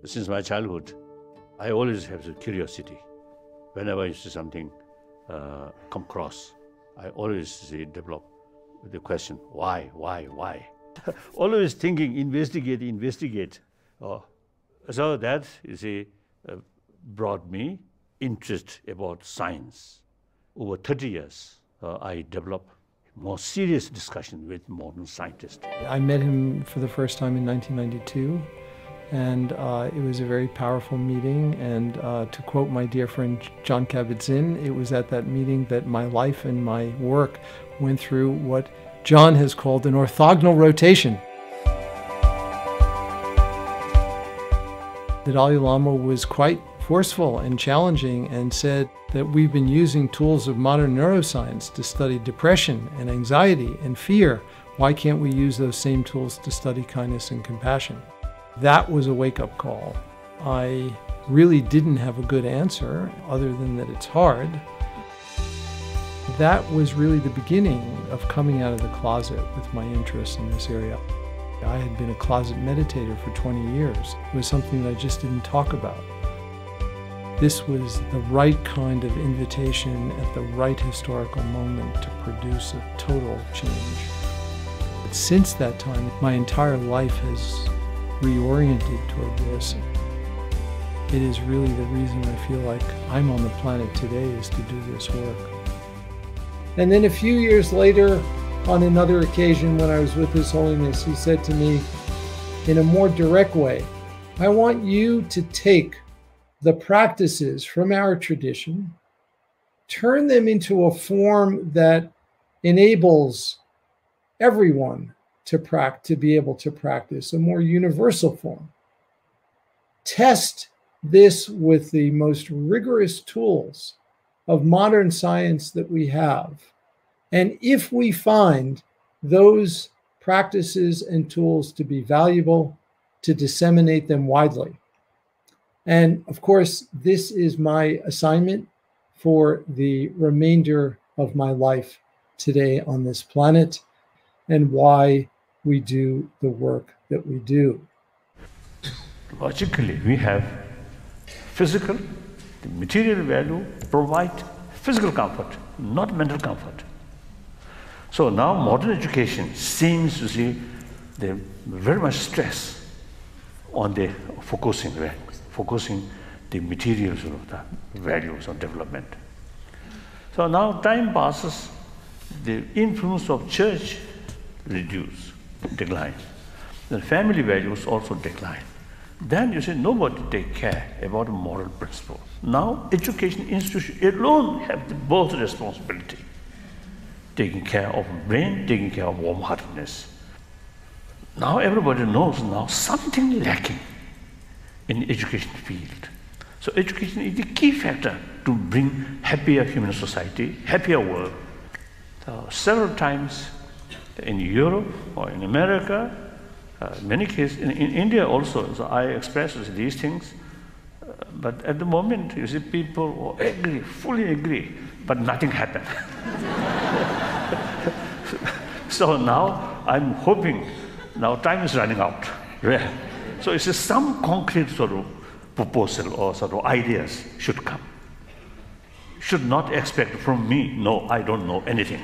Since my childhood, I always have the curiosity. Whenever I see something come across, I always develop the question, why? Always thinking, investigate. So that, you see, brought me interest about science. Over 30 years, I developed more serious discussion with modern scientists. I met him for the first time in 1992, and it was a very powerful meeting. And to quote my dear friend Jon Kabat-Zinn, it was at that meeting that my life and my work went through what John has called an orthogonal rotation. The Dalai Lama was quite forceful and challenging and said that we've been using tools of modern neuroscience to study depression and anxiety and fear. Why can't we use those same tools to study kindness and compassion? That was a wake-up call. I really didn't have a good answer other than that it's hard. That was really the beginning of coming out of the closet with my interest in this area. I had been a closet meditator for 20 years. It was something that I just didn't talk about. This was the right kind of invitation at the right historical moment to produce a total change. But since that time, my entire life has reoriented toward this. It is really the reason I feel like I'm on the planet today, is to do this work. And then a few years later, on another occasion when I was with His Holiness, he said to me in a more direct way, I want you to take the practices from our tradition, turn them into a form that enables everyone to be able to practice, a more universal form. Test this with the most rigorous tools of modern science that we have. And if we find those practices and tools to be valuable, to disseminate them widely. And of course, this is my assignment for the remainder of my life today on this planet, and why we do the work that we do. Logically, we have physical, the material value provide physical comfort, not mental comfort. So now modern education seems to see they very much stress on the focusing the materials of the values of development. So now time passes, the influence of church decline. The family values also decline. Then you say nobody take care about moral principle. Now education institutions alone have both responsibility. Taking care of brain, taking care of warm-heartedness. Now everybody knows now something lacking in education field. So education is the key factor to bring happier human society, happier world. So several times in Europe or in America, many cases, in India also, so I express these things, but at the moment you see people agree, fully agree, but nothing happened. So now I'm hoping, now time is running out. So it's some concrete sort of proposal or sort of ideas should come. Should not expect from me, no, I don't know anything.